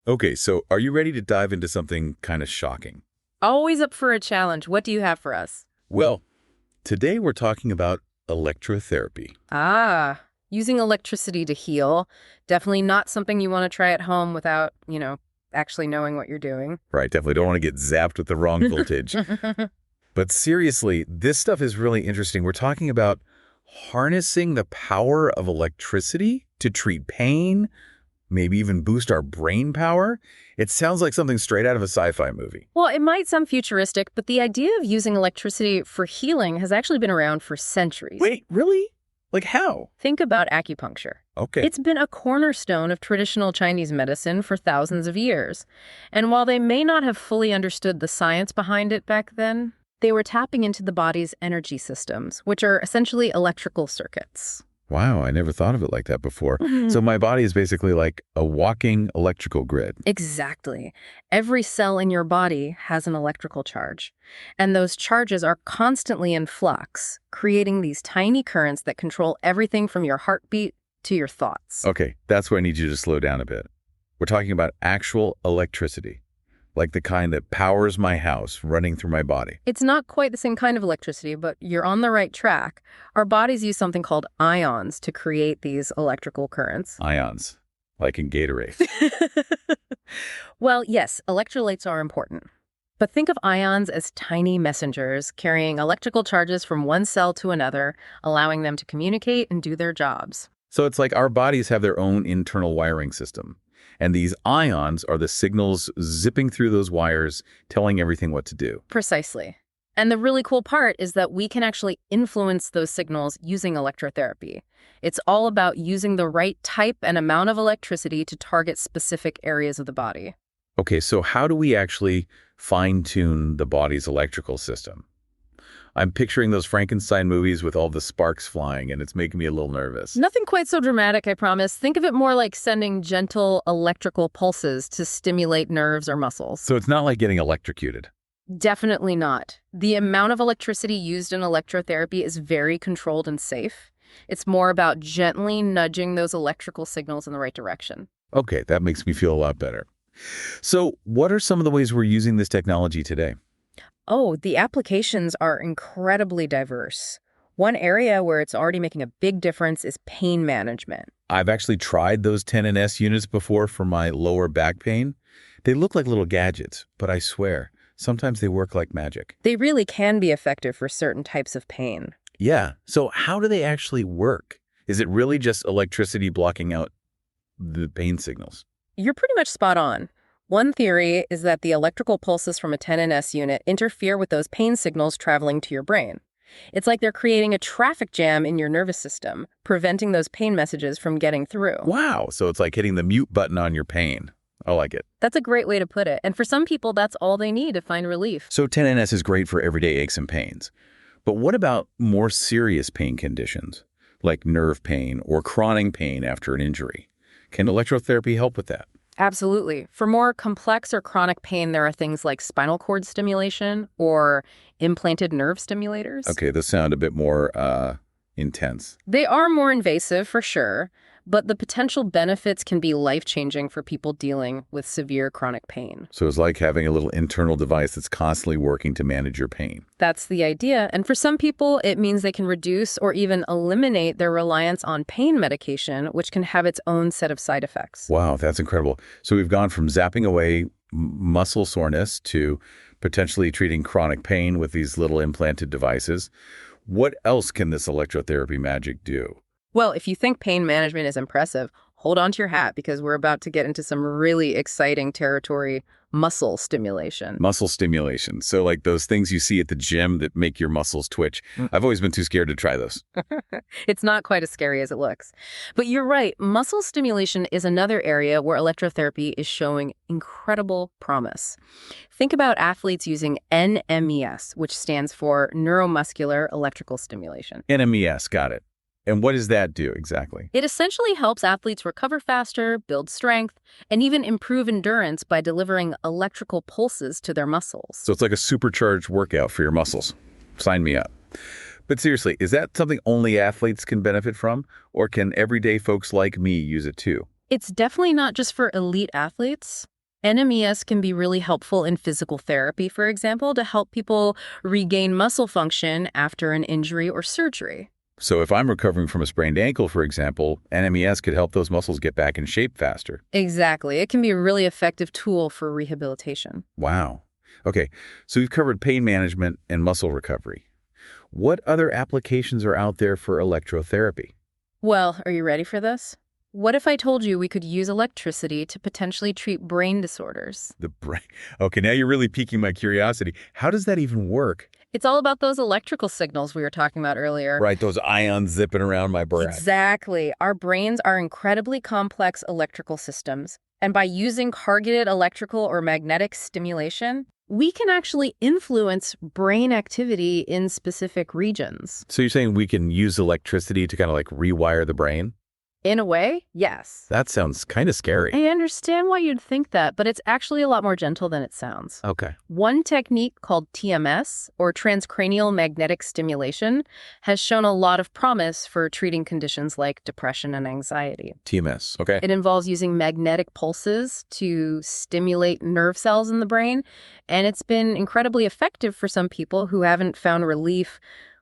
Okay, so are you ready to dive into something kind of shocking? Always up for a challenge. What do you have for us? Well, today we're talking about electrotherapy. Ah, using electricity to heal. Definitely not something you want to try at home without, actually knowing what you're doing. Right, definitely don't want to get zapped with the wrong voltage. But seriously, this stuff is really interesting. We're talking about harnessing the power of electricity to treat pain, maybe even boost our brain power. It sounds like something straight out of a sci-fi movie. Well, it might sound futuristic, but the idea of using electricity for healing has actually been around for centuries. Wait, really? Like how? Think about acupuncture. Okay. It's been a cornerstone of traditional Chinese medicine for thousands of years. And while they may not have fully understood the science behind it back then, they were tapping into the body's energy systems, which are essentially electrical circuits. Wow, I never thought of it like that before. So my body is basically like a walking electrical grid. Exactly. Every cell in your body has an electrical charge, and those charges are constantly in flux, creating these tiny currents that control everything from your heartbeat to your thoughts. Okay, that's where I need you to slow down a bit. We're talking about actual electricity, like the kind that powers my house running through my body. It's not quite the same kind of electricity, but you're on the right track. Our bodies use something called ions to create these electrical currents. Ions, like in Gatorade. Well, yes, electrolytes are important. But think of ions as tiny messengers carrying electrical charges from one cell to another, allowing them to communicate and do their jobs. So it's like our bodies have their own internal wiring system. And these ions are the signals zipping through those wires, telling everything what to do. Precisely. And the really cool part is that we can actually influence those signals using electrotherapy. It's all about using the right type and amount of electricity to target specific areas of the body. Okay, so how do we actually fine-tune the body's electrical system? I'm picturing those Frankenstein movies with all the sparks flying, and it's making me a little nervous. Nothing quite so dramatic, I promise. Think of it more like sending gentle electrical pulses to stimulate nerves or muscles. So it's not like getting electrocuted. Definitely not. The amount of electricity used in electrotherapy is very controlled and safe. It's more about gently nudging those electrical signals in the right direction. Okay, that makes me feel a lot better. So what are some of the ways we're using this technology today? Oh, the applications are incredibly diverse. One area where it's already making a big difference is pain management. I've actually tried those 10NS units before for my lower back pain. They look like little gadgets, but I swear, sometimes they work like magic. They really can be effective for certain types of pain. Yeah, so how do they actually work? Is it really just electricity blocking out the pain signals? You're pretty much spot on. One theory is that the electrical pulses from a 10NS unit interfere with those pain signals traveling to your brain. It's like they're creating a traffic jam in your nervous system, preventing those pain messages from getting through. Wow, so it's like hitting the mute button on your pain. I like it. That's a great way to put it. And for some people, that's all they need to find relief. So 10NS is great for everyday aches and pains. But what about more serious pain conditions, like nerve pain or chronic pain after an injury? Can electrotherapy help with that? Absolutely. For more complex or chronic pain, there are things like spinal cord stimulation or implanted nerve stimulators. Okay, those sound a bit more intense. They are more invasive for sure, but the potential benefits can be life-changing for people dealing with severe chronic pain. So it's like having a little internal device that's constantly working to manage your pain. That's the idea. And for some people, it means they can reduce or even eliminate their reliance on pain medication, which can have its own set of side effects. Wow, that's incredible. So we've gone from zapping away muscle soreness to potentially treating chronic pain with these little implanted devices. What else can this electrotherapy magic do? Well, if you think pain management is impressive, hold on to your hat because we're about to get into some really exciting territory: muscle stimulation. Muscle stimulation. So like those things you see at the gym that make your muscles twitch. I've always been too scared to try those. It's not quite as scary as it looks. But you're right, muscle stimulation is another area where electrotherapy is showing incredible promise. Think about athletes using NMES, which stands for neuromuscular electrical stimulation. NMES, got it. And what does that do exactly? It essentially helps athletes recover faster, build strength, and even improve endurance by delivering electrical pulses to their muscles. So it's like a supercharged workout for your muscles. Sign me up. But seriously, is that something only athletes can benefit from? Or can everyday folks like me use it too? It's definitely not just for elite athletes. NMES can be really helpful in physical therapy, for example, to help people regain muscle function after an injury or surgery. So if I'm recovering from a sprained ankle, for example, NMES could help those muscles get back in shape faster. Exactly. It can be a really effective tool for rehabilitation. Wow. Okay, so we've covered pain management and muscle recovery. What other applications are out there for electrotherapy? Well, are you ready for this? What if I told you we could use electricity to potentially treat brain disorders? The brain. Okay, now you're really piquing my curiosity. How does that even work? It's all about those electrical signals we were talking about earlier. Right, those ions zipping around my brain. Exactly. Our brains are incredibly complex electrical systems. And by using targeted electrical or magnetic stimulation, we can actually influence brain activity in specific regions. So you're saying we can use electricity to kind of like rewire the brain? In a way, yes. That sounds kind of scary. I understand why you'd think that, but it's actually a lot more gentle than it sounds. Okay. One technique called TMS, or transcranial magnetic stimulation, has shown a lot of promise for treating conditions like depression and anxiety. TMS, okay. It involves using magnetic pulses to stimulate nerve cells in the brain, and it's been incredibly effective for some people who haven't found relief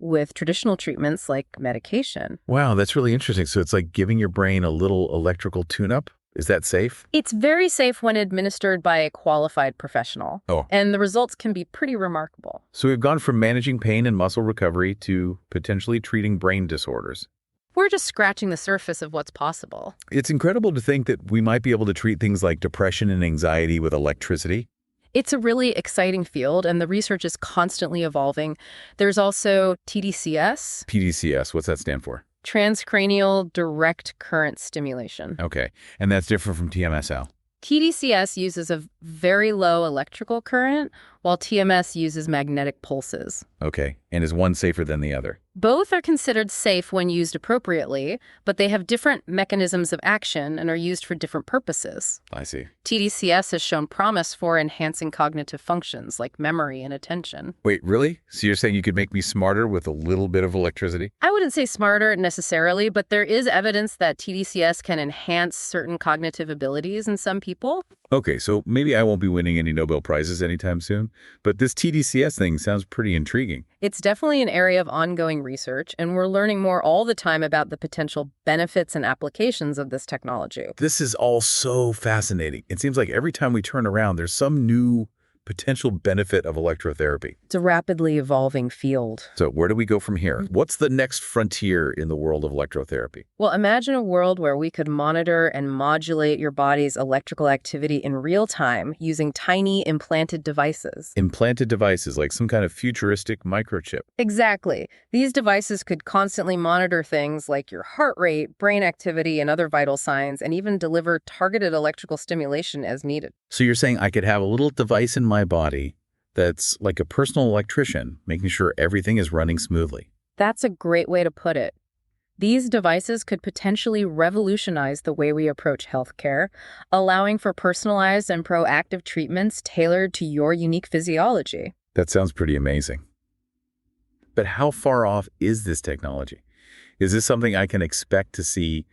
with traditional treatments like medication. Wow, that's really interesting. So it's like giving your brain a little electrical tune-up? Is that safe? It's very safe when administered by a qualified professional. Oh. And the results can be pretty remarkable. So we've gone from managing pain and muscle recovery to potentially treating brain disorders. We're just scratching the surface of what's possible. It's incredible to think that we might be able to treat things like depression and anxiety with electricity. It's a really exciting field, and the research is constantly evolving. There's also TDCS. PDCS, what's that stand for? Transcranial direct current stimulation. Okay, and that's different from TMSL. TDCS uses a very low electrical current, while TMS uses magnetic pulses. Okay, and is one safer than the other? Both are considered safe when used appropriately, but they have different mechanisms of action and are used for different purposes. I see. TDCS has shown promise for enhancing cognitive functions like memory and attention. Wait, really? So you're saying you could make me smarter with a little bit of electricity? I wouldn't say smarter necessarily, but there is evidence that TDCS can enhance certain cognitive abilities in some people. Okay, so maybe I won't be winning any Nobel Prizes anytime soon, but this TDCS thing sounds pretty intriguing. It's definitely an area of ongoing research, and we're learning more all the time about the potential benefits and applications of this technology. This is all so fascinating. It seems like every time we turn around, there's some new potential benefit of electrotherapy. It's a rapidly evolving field. So where do we go from here? What's the next frontier in the world of electrotherapy? Well, imagine a world where we could monitor and modulate your body's electrical activity in real time using tiny implanted devices. Implanted devices, like some kind of futuristic microchip. Exactly. These devices could constantly monitor things like your heart rate, brain activity, and other vital signs, and even deliver targeted electrical stimulation as needed. So you're saying I could have a little device in my body that's like a personal electrician, making sure everything is running smoothly. That's a great way to put it. These devices could potentially revolutionize the way we approach healthcare, allowing for personalized and proactive treatments tailored to your unique physiology. That sounds pretty amazing. But how far off is this technology? Is this something I can expect to see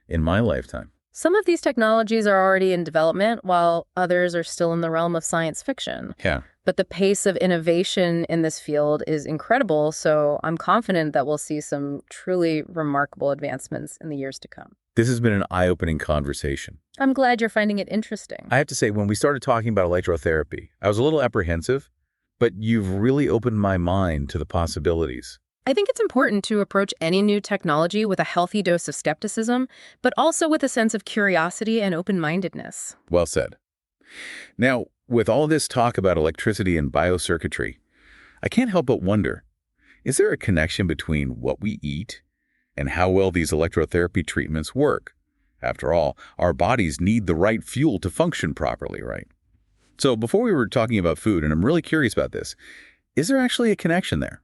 in my lifetime? Some of these technologies are already in development, while others are still in the realm of science fiction. Yeah. But the pace of innovation in this field is incredible, so I'm confident that we'll see some truly remarkable advancements in the years to come. This has been an eye-opening conversation. I'm glad you're finding it interesting. I have to say, when we started talking about electrotherapy, I was a little apprehensive, but you've really opened my mind to the possibilities. I think it's important to approach any new technology with a healthy dose of skepticism, but also with a sense of curiosity and open-mindedness. Well said. Now, with all this talk about electricity and biocircuitry, I can't help but wonder, is there a connection between what we eat and how well these electrotherapy treatments work? After all, our bodies need the right fuel to function properly, right? So before we were talking about food, and I'm really curious about this, is there actually a connection there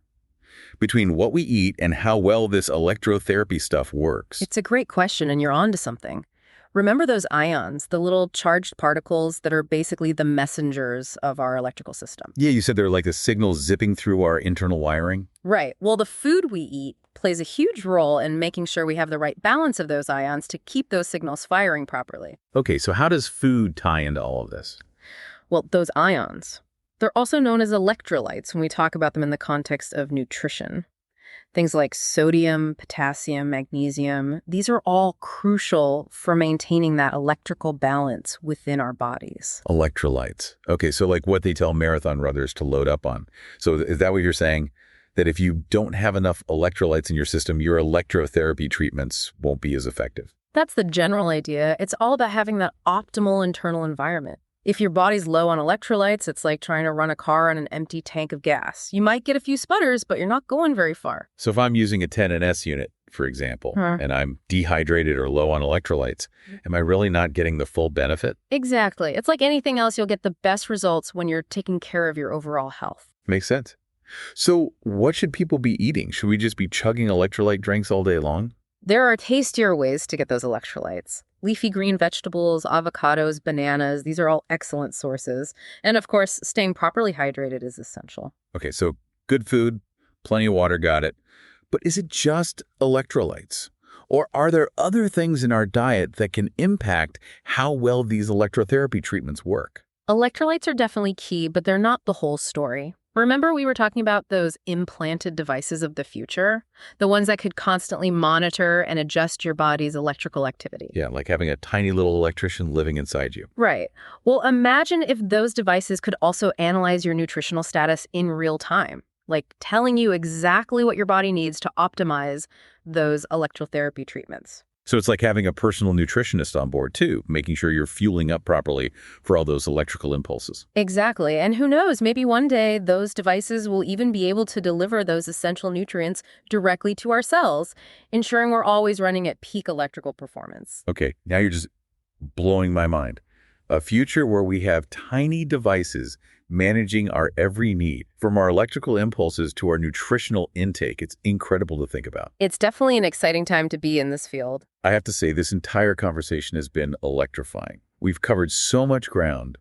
between what we eat and how well this electrotherapy stuff works? It's a great question, and you're onto something. Remember those ions, the little charged particles that are basically the messengers of our electrical system? Yeah, you said they're like the signals zipping through our internal wiring? Right. Well, the food we eat plays a huge role in making sure we have the right balance of those ions to keep those signals firing properly. Okay, so how does food tie into all of this? Well, those ions. They're also known as electrolytes when we talk about them in the context of nutrition. Things like sodium, potassium, magnesium, these are all crucial for maintaining that electrical balance within our bodies. Electrolytes. Okay, so like what they tell marathon runners to load up on. So is that what you're saying? That if you don't have enough electrolytes in your system, your electrotherapy treatments won't be as effective? That's the general idea. It's all about having that optimal internal environment. If your body's low on electrolytes, it's like trying to run a car on an empty tank of gas. You might get a few sputters, but you're not going very far. So if I'm using a 10NS unit, for example, and I'm dehydrated or low on electrolytes, am I really not getting the full benefit? Exactly. It's like anything else, you'll get the best results when you're taking care of your overall health. Makes sense. So what should people be eating? Should we just be chugging electrolyte drinks all day long? There are tastier ways to get those electrolytes. Leafy green vegetables, avocados, bananas, these are all excellent sources. And of course, staying properly hydrated is essential. Okay, so good food, plenty of water, got it. But is it just electrolytes? Or are there other things in our diet that can impact how well these electrotherapy treatments work? Electrolytes are definitely key, but they're not the whole story. Remember we were talking about those implanted devices of the future? The ones that could constantly monitor and adjust your body's electrical activity. Yeah, like having a tiny little electrician living inside you. Right. Well, imagine if those devices could also analyze your nutritional status in real time, like telling you exactly what your body needs to optimize those electrotherapy treatments. So it's like having a personal nutritionist on board, too, making sure you're fueling up properly for all those electrical impulses. Exactly. And who knows, maybe one day those devices will even be able to deliver those essential nutrients directly to our cells, ensuring we're always running at peak electrical performance. Okay, now you're just blowing my mind. A future where we have tiny devices managing our every need, from our electrical impulses to our nutritional intake. It's incredible to think about. It's definitely an exciting time to be in this field. I have to say, this entire conversation has been electrifying. We've covered so much ground,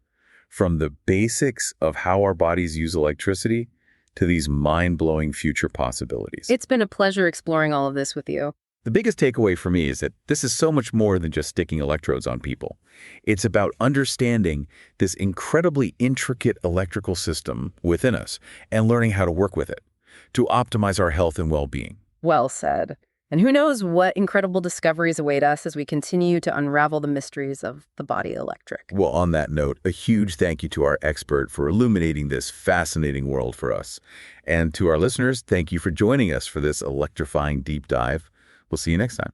from the basics of how our bodies use electricity to these mind-blowing future possibilities. It's been a pleasure exploring all of this with you. The biggest takeaway for me is that this is so much more than just sticking electrodes on people. It's about understanding this incredibly intricate electrical system within us and learning how to work with it to optimize our health and well-being. Well said. And who knows what incredible discoveries await us as we continue to unravel the mysteries of the body electric. Well, on that note, a huge thank you to our expert for illuminating this fascinating world for us. And to our listeners, thank you for joining us for this electrifying deep dive. We'll see you next time.